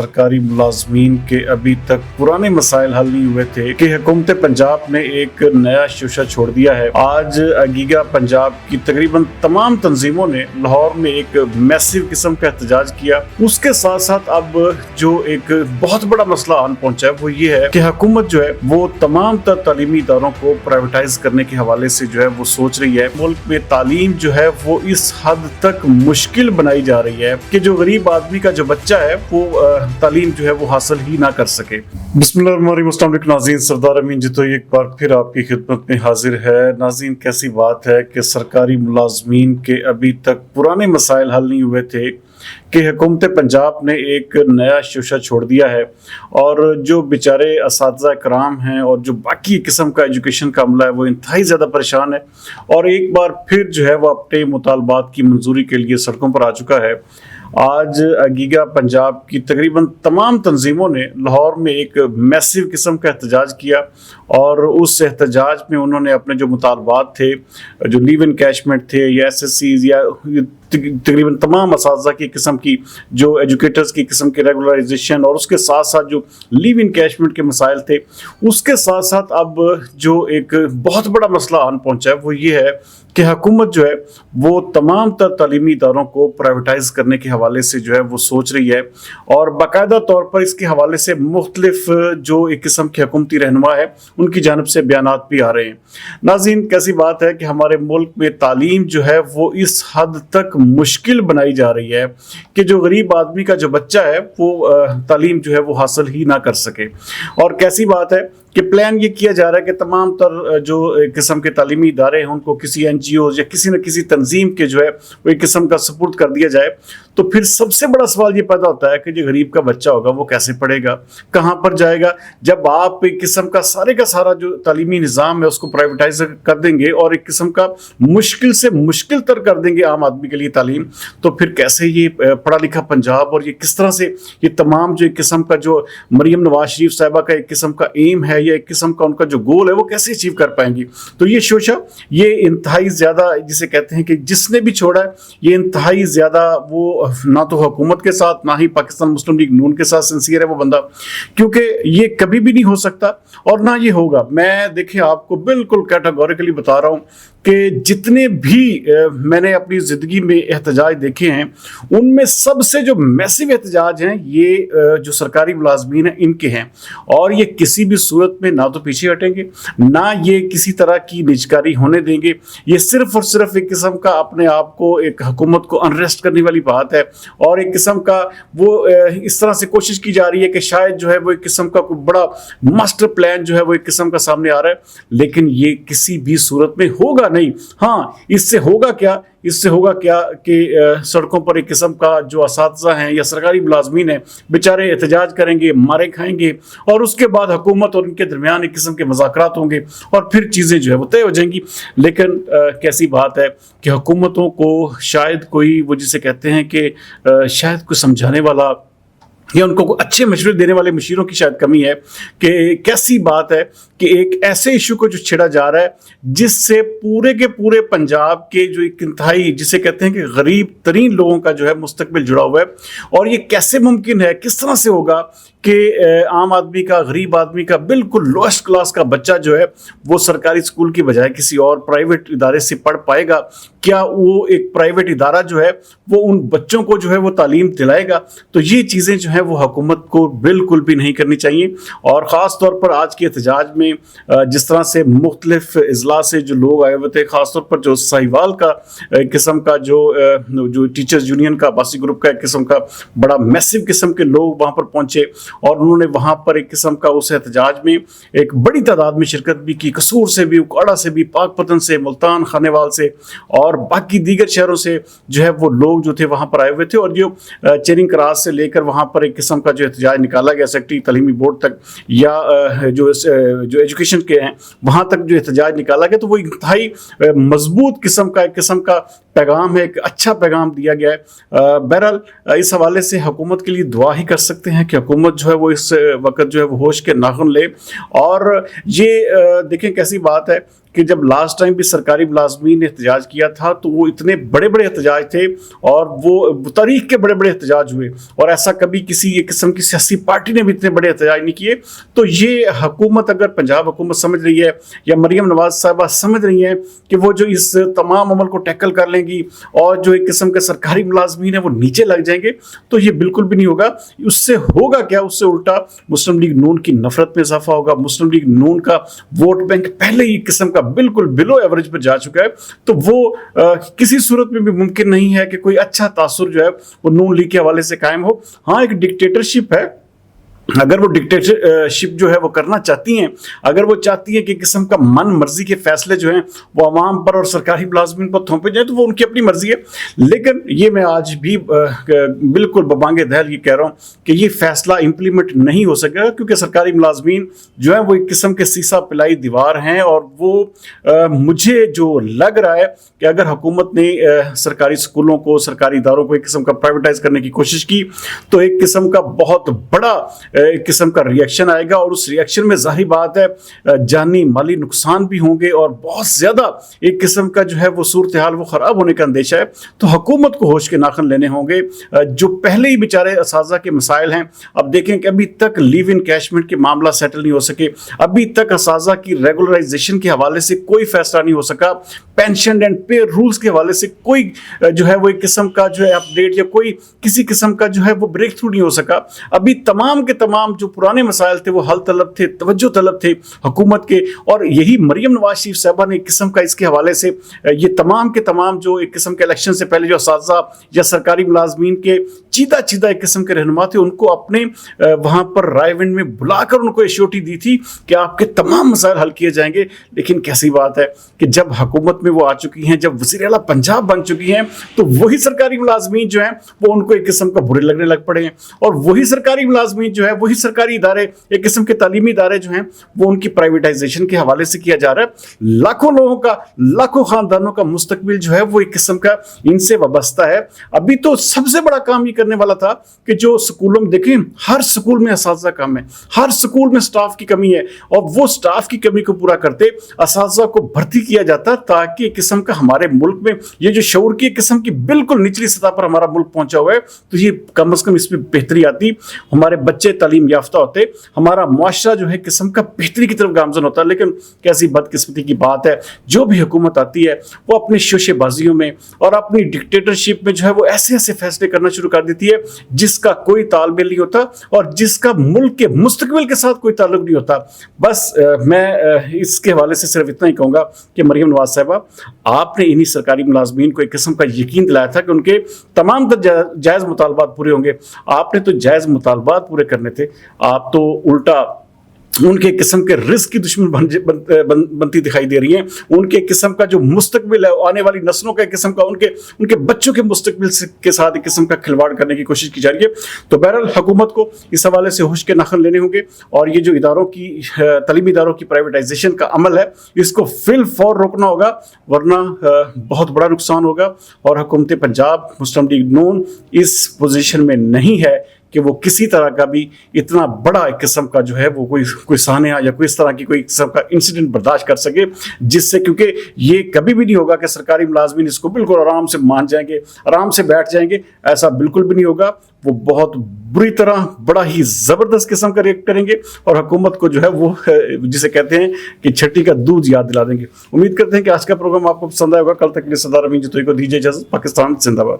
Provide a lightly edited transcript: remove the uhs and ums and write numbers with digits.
सरकारी मुलाजमीन के अभी तक पुराने मसाइल हल नहीं हुए थे कि हुकूमत पंजाब ने एक नया शोशा छोड़ दिया है। आज गीगा पंजाब की तकरीबन तमाम तंजीमों ने लाहौर में एक मैसिव किस्म का एहतजाज किया। उसके साथ साथ अब जो एक बहुत बड़ा मसला आन पहुंचा है वो ये है कि हुकूमत जो है वो तमाम तर तालीमी इदारों को प्राइवेटाइज करने के हवाले से जो है वो सोच रही है। मुल्क में तालीम जो है वो इस हद तक मुश्किल बनाई जा रही है कि जो गरीब आदमी का जो बच्चा है वो तालीम जो है वो हासिल ही ना कर सके। बिस्मिल्लाहिर्रहमानिर्रहीम नाज़रीन, सरदार अमीन जी तो एक बार फिर आपकी खिदमत में हाजिर है। नाज़रीन, कैसी बात है कि सरकारी मुलाजमीन के अभी तक पुराने मसाइल हल नहीं हुए थे कि हुकूमत पंजाब ने एक नया शोशा छोड़ दिया है और जो बेचारे असातिज़ा कराम हैं और जो बाकी किस्म का एजुकेशन का अमला है वो इंतहाई ज़्यादा परेशान है और एक बार फिर जो है वो अपने मुतालबात की मंजूरी के लिए सड़कों पर आ चुका है। आज गीगा पंजाब की तकरीबन तमाम तंजीमों ने लाहौर में एक मैसिव किस्म का एहतजाज किया और उस एहतजाज में उन्होंने अपने जो मुतालबात थे, जो लीव इन कैशमेंट थे या SSCs या तकरीबन तमाम असातिज़ा की किस्म की जो एजुकेटर्स की किस्म की रेगुलराइजेशन और उसके साथ साथ जो लीव इन कैशमेंट के मसाइल थे, उसके साथ साथ अब जो एक बहुत बड़ा मसला आन पहुंचा है वो ये है कि हुकूमत जो है वो तमाम तर तालीमी इदारों को प्राइवेटाइज करने के हवाले से जो है वो सोच रही है और बाकायदा तौर पर इसके हवाले से मुख्तलिफ जो एक किस्म के हुकूमती रहनुमा है उनकी जानिब से बयानात भी आ रहे हैं। नाज़रीन, कैसी बात है कि हमारे मुल्क में तालीम जो है वो इस हद तक मुश्किल बनाई जा रही है कि जो गरीब आदमी का जो बच्चा है वो तालीम जो है वो हासिल ही ना कर सके। और कैसी बात है कि प्लान ये किया जा रहा है कि तमाम तर जो किस्म के तालीमी इदारे हैं उनको किसी NGO या किसी न किसी तंजीम के जो है वो एक किस्म का सपोर्ट कर दिया जाए। तो फिर सबसे बड़ा सवाल ये पैदा होता है कि जो गरीब का बच्चा होगा वो कैसे पढ़ेगा, कहाँ पर जाएगा, जब आप एक किस्म का सारा जो तालीमी निज़ाम है उसको प्राइवेटाइज कर देंगे और एक किस्म का मुश्किल से मुश्किल तर कर देंगे आम आदमी के लिए तालीम, तो फिर कैसे ये पढ़ा लिखा पंजाब और ये किस तरह से ये तमाम जो एक किस्म का जो मरियम नवाज शरीफ साहिबा का एक किस्म का एम है या एक किस्म का उनका जो गोल है वो कैसे अचीव कर पाएंगी। तो ये शोशा ये इंतहाई ज़्यादा, जिसे कहते हैं कि जिसने भी छोड़ा है ये इंतहाई ज़्यादा वो ना तो हुकूमत के साथ ना ही पाकिस्तान मुस्लिम लीग नून के साथ सिंसियर है वो बंदा, क्योंकि ये कभी भी नहीं हो सकता और ना ये होगा। मैं देखिए आपको बिल्कुल कैटेगोरिकली बता रहा हूँ कि जितने भी मैंने अपनी ज़िंदगी में एहतजाज देखे हैं उनमें सबसे जो मैसिव एहतजाज हैं ये जो सरकारी मुलाजमीन हैं इनके हैं और ये किसी भी सूरत में ना तो पीछे हटेंगे ना ये किसी तरह की निजकारी होने देंगे। ये सिर्फ और सिर्फ एक किस्म का अपने आप को एक हुकूमत को अनरेस्ट करने वाली बात है और एक किस्म का वो इस तरह से कोशिश की जा रही है कि शायद जो है वो एक किस्म का कोई बड़ा मास्टर प्लान जो है वो एक किस्म का सामने आ रहा है, लेकिन ये किसी भी सूरत में होगा नहीं। हाँ, इससे होगा क्या कि सड़कों पर एक किस्म का जो असातिज़ा हैं या सरकारी मुलाजमीन हैं बेचारे एहतजाज करेंगे, मारे खाएंगे और उसके बाद हुकूमत और इनके दरमियान एक किस्म के मुज़ाकरात होंगे और फिर चीज़ें जो है वो तय हो जाएंगी। लेकिन कैसी बात है कि हुकूमतों को शायद कोई वो जिसे कहते हैं कि शायद कोई समझाने वाला या उनको अच्छे मशवरे देने वाले मशीरों की शायद कमी है कि कैसी बात है कि एक ऐसे इशू को जो छेड़ा जा रहा है जिससे पूरे के पूरे पंजाब के जो एक इंतहाई जिसे कहते हैं कि गरीब तरीन लोगों का जो है मुस्तकबिल जुड़ा हुआ है और ये कैसे मुमकिन है, किस तरह से होगा कि आम आदमी का, गरीब आदमी का, बिल्कुल लोएस्ट क्लास का बच्चा जो है वो सरकारी स्कूल की बजाय किसी और प्राइवेट इदारे से पढ़ पाएगा। क्या वो एक प्राइवेट इदारा जो है वो उन बच्चों को जो है वो तालीम दिलाएगा? तो ये चीज़ें जो है वो हुकूमत को बिल्कुल भी नहीं करनी चाहिए। और ख़ास तौर पर आज के एहतजाज में जिस तरह से मुख्तलिफ अजला से जो लोग आए हुए थे, ख़ास तौर पर जो साहिवाल का एक किस्म का जो टीचर्स यूनियन का आबासी ग्रुप का एक किस्म का बड़ा मैसिव किस्म के लोग वहाँ पर पहुँचे और उन्होंने वहाँ पर एक किस्म का उस एहतजाज में एक बड़ी तादाद में शिरकत भी की। कसूर से भी, उकाड़ा से भी, पाकपतन से, मुल्तान, खानेवाल से और बाकी दीगर शहरों से जो है वो लोग जो थे वहाँ पर आए हुए थे और जो चेरिंग क्रास से लेकर वहाँ पर एक किस्म का जो एहतजाज निकाला गया सेक्रेटरी तालीमी बोर्ड तक या जो एजुकेशन के हैं वहाँ तक जो एहतजाज निकाला गया, तो वो इंतहाई मजबूत किस्म का एक किस्म का पैगाम है, एक अच्छा पैगाम दिया गया है। बहरहाल इस हवाले से हुकूमत के लिए दुआ ही कर सकते हैं कि हुकूमत जो جو ہے وہ اس वक्त जो है वो होश के नाखून ले। और ये देखें कैसी बात है कि जब लास्ट टाइम भी सरकारी मुलाजमीन ने एहतजाज किया था तो वो इतने बड़े बड़े एहतजाज थे और वो तारीख के बड़े बड़े एहतजाज हुए, और ऐसा कभी किसी एक किस्म की सियासी पार्टी ने भी इतने बड़े एहतजाज नहीं किए। तो ये हुकूमत, अगर पंजाब हुकूमत समझ रही है या मरियम नवाज साहबा समझ रही हैं कि वो जो इस तमाम अमल को टैकल कर लेंगी और जो एक किस्म के सरकारी मुलाजमीन है वो नीचे लग जाएंगे, तो ये बिल्कुल भी नहीं होगा। उससे होगा क्या? उससे उल्टा मुस्लिम लीग नून की नफरत में इजाफा होगा। मुस्लिम लीग नून का वोट बैंक पहले ही किस्म का बिल्कुल बिलो एवरेज पर जा चुका है, तो वो किसी सूरत में भी मुमकिन नहीं है कि कोई अच्छा तासुर जो है वो नून लीग के हवाले से कायम हो। हाँ, एक डिक्टेटरशिप है, अगर वो डिक्टेटरशिप जो है वो करना चाहती हैं, अगर वो चाहती हैं कि किस्म का मन मर्जी के फैसले जो हैं वो अवाम पर और सरकारी मुलाजमीन पर थोपे जाए, तो वो उनकी अपनी मर्जी है। लेकिन ये मैं आज भी बिल्कुल बबांगे दहल ये कह रहा हूँ कि ये फैसला इम्प्लीमेंट नहीं हो सकेगा, क्योंकि सरकारी मुलाजमीन जो है वो एक किस्म के सीसा पिलाई दीवार हैं। और वो मुझे जो लग रहा है कि अगर हुकूमत ने सरकारी स्कूलों को, सरकारी इदारों को एक किस्म का प्राइवेटाइज करने की कोशिश की, तो एक किस्म का बहुत बड़ा एक किस्म का रिएक्शन आएगा, और उस रिएक्शन में जाहिर बात है जानी माली नुकसान भी होंगे और बहुत ज्यादा एक किस्म का जो है वो सूरत हाल वो खराब होने का अंदेशा है। तो हुकूमत को होश के नाखन लेने होंगे। जो पहले ही बेचारे असाजा के मसाइल हैं, अब देखें कि अभी तक लीव इन कैशमेंट के मामला सेटल नहीं हो सके, अभी तक असाजा की रेगुलराइजेशन के हवाले से कोई फैसला नहीं हो सका, पेंशन एंड पे रूल्स के हवाले से कोई जो है वो एक किस्म का जो है अपडेट या कोई किसी किस्म का जो है वो ब्रेक थ्रू नहीं हो सका। अभी तमाम के तमाम जो पुराने मसाइल थे वो हल तलब थे, तवज्जो तलब थे हुकूमत के, और यही मरियम नवाज शरीफ साहबा ने एक किस्म का इसके हवाले से ये तमाम के तमाम जो एक किस्म के इलेक्शन से पहले जो असातिज़ा या सरकारी मुलाजमीन के चीदा चीदा एक किस्म के रहनुमा थे, उनको अपने वहाँ पर रायविंड में बुलाकर उनको एश्योरिटी दी थी कि आपके तमाम मसाइल हल किए जाएंगे। लेकिन कैसी बात है कि जब हुकूमत में वो आ चुकी हैं, जब वज़ीर आला पंजाब बन चुकी हैं, तो वही सरकारी मुलाजमीन जो हैं वो उनको एक किस्म का बुरे लगने लग पड़े हैं, और वही सरकारी मुलाजमीन जो है, वही सरकारी इदारे, एक किस्म के तालीमी इदारे जो हैं वो उनकी प्राइवेटाइजेशन के हवाले से किया जा रहा है। लाखों लोगों का, लाखों खानदानों का मुस्तकबिल जो है वो एक किस्म का इनसे वाबस्ता है। अभी तो सबसे बड़ा काम ये करने वाला था कि जो स्कूलों में देखें, हर स्कूल में असातिज़ा कम है, हर स्कूल में स्टाफ की कमी है, और वो स्टाफ की कमी को पूरा करते असातिज़ा को भर्ती किया जाता, ताकि एक किस्म का हमारे मुल्क में ये जो शऊर की किस्म की बिल्कुल निचली सतह पर हमारा मुल्क पहुंचा हुआ है, तो ये कम से कम इसमें बेहतरी आती, हमारे बच्चे तालीम याफ्ता होते, हमारा मुआशरा जो है किस्म का बेहतरी की तरफ गामजन होता है। लेकिन कैसी बदकिस्मती की बात है, जो भी हुकूमत आती है वो अपनी शोशेबाजियों में और अपनी डिक्टेटरशिप में जो है वो ऐसे ऐसे फैसले करना शुरू कर देती है जिसका कोई तालमेल नहीं होता और जिसका मुल्क के मुस्तकबिल के साथ कोई ताल्लुक नहीं होता। बस मैं इसके हवाले से सिर्फ इतना ही कहूँगा कि मरियम नवाज साहबा, आपने इन्हीं सरकारी मुलाजमीन को एक किस्म का यकीन दिलाया था कि उनके तमाम जायज़ मुतालबात पूरे होंगे। आपने तो जायज़ मुतालबात पूरे करने थे, आप तो उल्टा उनके किस्म के रिस्क की दुश्मन बनती दिखाई दे रही हैं। उनके किस्म का जो मुस्तकबिल है, आने वाली नस्लों का किस्म का, उनके बच्चों के मुस्तकबिल के साथ एक किस्म का खिलवाड़ करने की कोशिश की जा रही है। तो बहरहाल हुकूमत को इस हवाले से होश के नाखन लेने होंगे, और ये जो इदारों की, तालीमी इदारों की प्राइवेटाइजेशन का अमल है, इसको फिल फौर रोकना होगा, वरना बहुत बड़ा नुकसान होगा। और हुकूमत पंजाब, मुस्लिम लीग नून इस पोजीशन में नहीं है कि वो किसी तरह का भी इतना बड़ा एक किस्म का जो है वो कोई सानिया या कोई इस तरह की कोई किस्म का इंसिडेंट बर्दाश्त कर सके, जिससे, क्योंकि ये कभी भी नहीं होगा कि सरकारी मुलाजमीन इसको बिल्कुल आराम से मान जाएंगे, आराम से बैठ जाएंगे, ऐसा बिल्कुल भी नहीं होगा। वो बहुत बुरी तरह, बड़ा ही ज़बरदस्त किस्म का रिएक्ट करेंगे और हुकूमत को जो है वो जिसे कहते हैं कि छठी का दूध याद दिला देंगे। उम्मीद करते हैं कि आज का प्रोग्राम आपको पसंद आएगा। कल तक के लिए सरदार अमीन जतोई को दीजिए इजाज़त। पाकिस्तान जिंदाबाद।